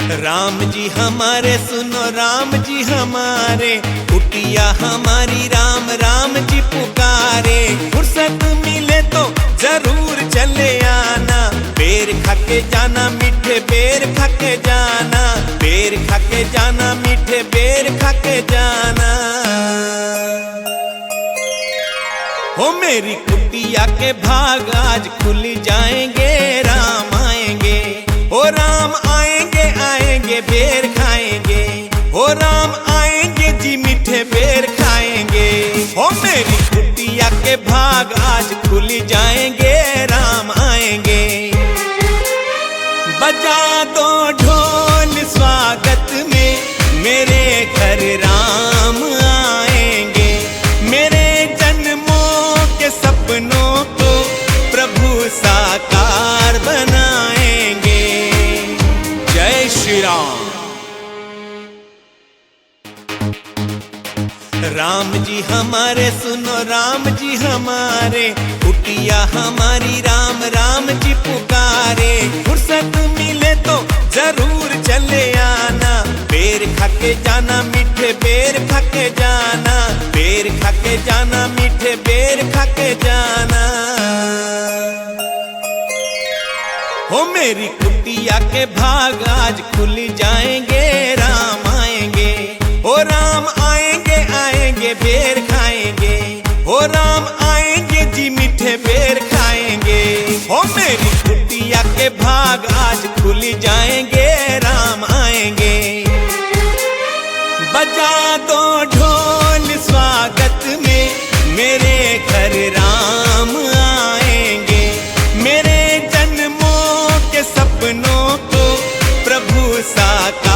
राम जी हमारे सुनो राम जी हमारे, कुटिया हमारी राम राम जी पुकारे। फुर्सत मिले तो जरूर चले आना, बेर खाके जाना मीठे बेर खाके जाना, बेर खाके जाना मीठे बेर खाके जाना। हो मेरी कुटिया के भाग आज खुल जाएंगे, राम आएंगे, ओ राम आएंगे आएंगे बेर खाएंगे, ओ राम आएंगे जी मीठे बेर खाएंगे। हो मेरी कुटिया के भाग आज खुल जाएंगे, राम आएंगे। बजा दो ढोल स्वागत में, मेरे घर राम आएंगे, मेरे जन्मों के सपनों को प्रभु साकार बनाएंगे। जय श्री राम। राम जी हमारे सुनो राम जी हमारे, कुटिया हमारी राम राम जी पुकारे। फुर्सत मिले तो जरूर चले आना, बेर खाके जाना मीठे बेर खाके जाना, बेर खाके जाना मीठे बेर खाके जाना। हो मेरी कुटिया के भाग आज खुल जाएंगे, राम आएंगे, ओ राम आएंगे आएंगे बेर खाएंगे, ओ राम आएंगे जी मीठे बेर खाएंगे। हो मेरी कुटिया के भाग आज खुल जाएंगे, राम आएंगे। बजा दो ढोल स्वागत में, मेरे घर राम आएंगे, मेरे जन्मों के सपनों को प्रभु साकार